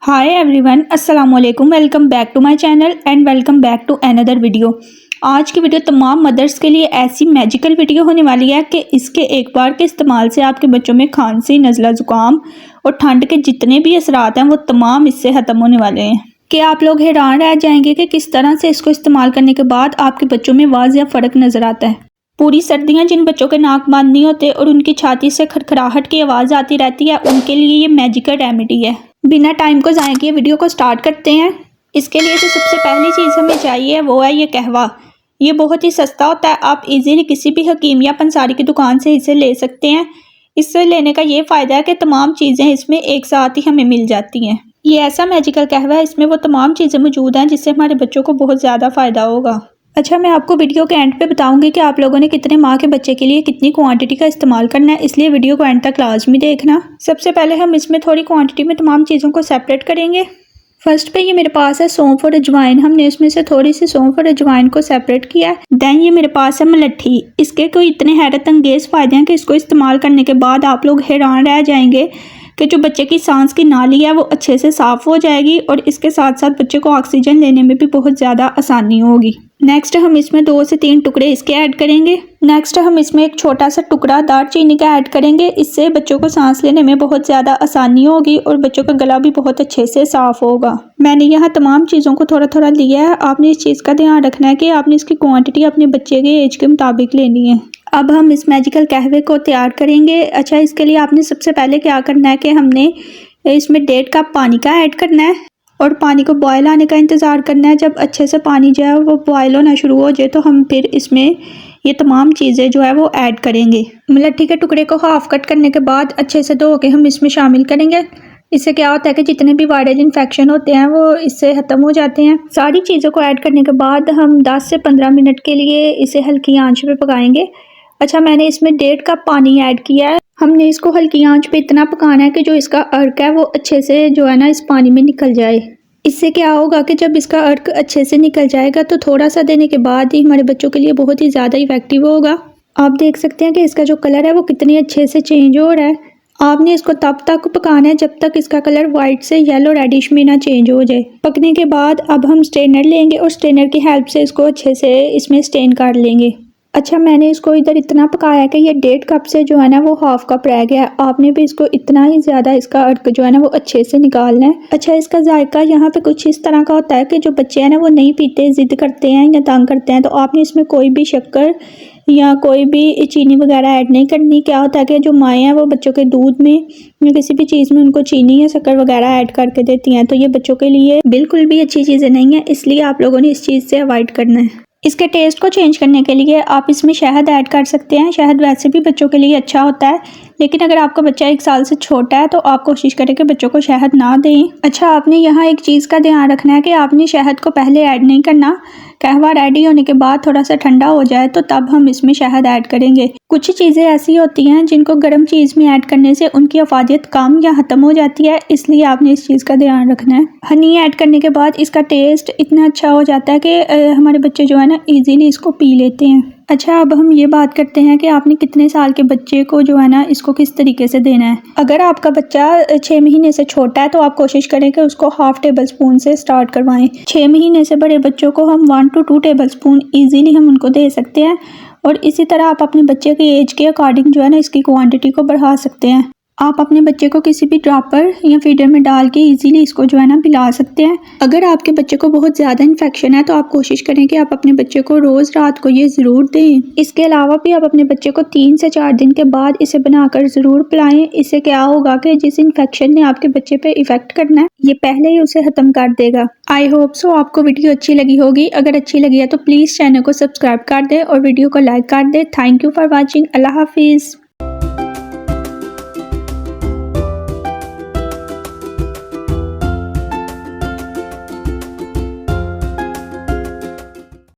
हाय everyone, अस्सलाम वालेकुम। Welcome back to my channel and welcome back to another video. आज की वीडियो तमाम मदर्स के लिए ऐसी मैजिकल वीडियो होने वाली है कि इसके एक बार के इस्तेमाल से आपके बच्चों में खांसी, नज़ला, ज़ुकाम और ठंड के जितने भी असरात हैं वो तमाम इससे ख़त्म होने वाले हैं कि आप लोग हैरान रह जाएंगे कि किस तरह से इसको इस्तेमाल करने के बाद आपके बच्चों में वाज़िया फ़र्क नज़र आता है। पूरी सर्दियाँ जिन बच्चों के नाक बंद नहीं होते और उनकी छाती से खड़खड़ाहट की आवाज़ आती रहती है, उनके लिए ये मैजिकल रेमेडी है। बिना टाइम को ज़ाया किए वीडियो को स्टार्ट करते हैं। इसके लिए जो सबसे पहली चीज़ हमें चाहिए वो है ये कहवा। ये बहुत ही सस्ता होता है, आप इजीली किसी भी हकीम या पंसारी की दुकान से इसे ले सकते हैं। इससे लेने का ये फ़ायदा है कि तमाम चीज़ें इसमें एक साथ ही हमें मिल जाती हैं। ये ऐसा मैजिकल कहवा है, इसमें वो तमाम चीज़ें मौजूद हैं जिससे हमारे बच्चों को बहुत ज़्यादा फ़ायदा होगा। अच्छा, मैं आपको वीडियो के एंड पे बताऊंगी कि आप लोगों ने कितने माह के बच्चे के लिए कितनी क्वांटिटी का इस्तेमाल करना है, इसलिए वीडियो को एंड तक लाजमी देखना। सबसे पहले हम इसमें थोड़ी क्वांटिटी में तमाम चीज़ों को सेपरेट करेंगे। फर्स्ट पे ये मेरे पास है सौंफ और अजवाइन। हमने इसमें से थोड़ी सी सौंफ और अजवाइन को सेपरेट किया है। देन ये मेरे पास है मलट्ठी। इसके कोई इतने हैरत अंगेज़ फ़ायदे हैं कि इसको इस्तेमाल करने के बाद आप लोग हैरान रह जाएंगे कि जो बच्चे की सांस की नाली है वो अच्छे से साफ़ हो जाएगी और इसके साथ साथ बच्चे को ऑक्सीजन लेने में भी बहुत ज़्यादा आसानी होगी। नेक्स्ट हम इसमें 2 से 3 टुकड़े इसके ऐड करेंगे। नेक्स्ट हम इसमें एक छोटा सा टुकड़ा दालचीनी का ऐड करेंगे। इससे बच्चों को सांस लेने में बहुत ज़्यादा आसानी होगी और बच्चों का गला भी बहुत अच्छे से साफ़ होगा। मैंने यहाँ तमाम चीज़ों को थोड़ा थोड़ा लिया है। आपने इस चीज़ का ध्यान रखना है कि आपने इसकी क्वांटिटी अपने बच्चे के एज के मुताबिक लेनी है। अब हम इस मैजिकल कहवे को तैयार करेंगे। अच्छा, इसके लिए आपने सबसे पहले क्या करना है कि हमने इसमें 1.5 कप पानी का ऐड करना है और पानी को बॉयल आने का इंतज़ार करना है। जब अच्छे से पानी जो है वो बॉयल होना शुरू हो जाए तो हम फिर इसमें ये तमाम चीज़ें जो है वो ऐड करेंगे। मलट्ठी के टुकड़े को हाफ कट करने के बाद अच्छे से धो के हम इसमें शामिल करेंगे। इससे क्या होता है कि जितने भी वायरल इन्फेक्शन होते हैं वो इससे ख़त्म हो जाते हैं। सारी चीज़ों को ऐड करने के बाद हम 10 से 15 मिनट के लिए इसे हल्की आंच पे पकाएंगे। अच्छा, मैंने इसमें 1.5 कप पानी ऐड किया है। हमने इसको हल्की आंच पे इतना पकाना है कि जो इसका अर्क है वो अच्छे से जो है ना इस पानी में निकल जाए। इससे क्या होगा कि जब इसका अर्क अच्छे से निकल जाएगा तो थोड़ा सा देने के बाद ही हमारे बच्चों के लिए बहुत ही ज़्यादा इफेक्टिव होगा। आप देख सकते हैं कि इसका जो कलर है वो कितने अच्छे से चेंज हो रहा है। आपने इसको तब तक पकाना है जब तक इसका कलर वाइट से येलो रेडिश में ना चेंज हो जाए। पकने के बाद अब हम स्ट्रेनर लेंगे और स्ट्रेनर की हेल्प से इसको अच्छे से इसमें स्ट्रेन कर लेंगे। अच्छा, मैंने इसको इधर इतना पकाया कि ये 1.5 कप से जो है ना वो हाफ कप रह गया। आपने भी इसको इतना ही ज़्यादा इसका अर्क जो है ना वो अच्छे से निकालना है। अच्छा, इसका जायका यहाँ पे कुछ इस तरह का होता है कि जो बच्चे हैं ना वो नहीं पीते, ज़िद करते हैं या तंग करते हैं, तो आपने इसमें कोई भी शक्कर या कोई भी चीनी वगैरह ऐड नहीं करनी। क्या होता है कि जो माएँ हैं वो बच्चों के दूध में या किसी भी चीज़ में उनको चीनी या शक्कर वगैरह ऐड करके देती हैं, तो ये बच्चों के लिए बिल्कुल भी अच्छी चीज़ें नहीं है, इसलिए आप लोगों ने इस चीज़ से अवॉइड करना है। इसके टेस्ट को चेंज करने के लिए आप इसमें शहद ऐड कर सकते हैं। शहद वैसे भी बच्चों के लिए अच्छा होता है, लेकिन अगर आपका बच्चा 1 साल से छोटा है तो आप कोशिश करें कि बच्चों को शहद ना दें। अच्छा, आपने यहाँ एक चीज़ का ध्यान रखना है कि आपने शहद को पहले ऐड नहीं करना। कहवा रेडी होने के बाद थोड़ा सा ठंडा हो जाए तो तब हम इसमें शहद ऐड करेंगे। कुछ चीज़ें ऐसी होती हैं जिनको गर्म चीज़ में ऐड करने से उनकी अफादियत कम या ख़त्म हो जाती है, इसलिए आपने इस चीज़ का ध्यान रखना है। हनी ऐड करने के बाद इसका टेस्ट इतना अच्छा हो जाता है कि हमारे बच्चे जो है ना ईजीली इसको पी लेते हैं। अच्छा, अब हम ये बात करते हैं कि आपने कितने साल के बच्चे को जो है ना इसको किस तरीके से देना है। अगर आपका बच्चा 6 महीने से छोटा है तो आप कोशिश करें कि उसको ½ टेबल स्पून से स्टार्ट करवाएं। 6 महीने से बड़े बच्चों को हम 1 to 2 टेबल स्पून ईजीली हम उनको दे सकते हैं और इसी तरह आप अपने बच्चे के एज के अकॉर्डिंग जो है ना इसकी क्वांटिटी को बढ़ा सकते हैं। आप अपने बच्चे को किसी भी ड्रॉपर या फीडर में डाल के इजीली इसको जो है ना पिला सकते हैं। अगर आपके बच्चे को बहुत ज़्यादा इन्फेक्शन है तो आप कोशिश करें कि आप अपने बच्चे को रोज़ रात को ये ज़रूर दें। इसके अलावा भी आप अपने बच्चे को 3 से 4 दिन के बाद इसे बनाकर ज़रूर पिलाएं। इससे क्या होगा कि जिस इन्फेक्शन ने आपके बच्चे पे इफ़ेक्ट करना है ये पहले ही उसे ख़त्म कर देगा। आई होप सो आपको वीडियो अच्छी लगी होगी। अगर अच्छी लगी है तो प्लीज़ चैनल को सब्सक्राइब कर दें और वीडियो को लाइक कर दें। Thank you for watching. अल्लाह हाफिज़।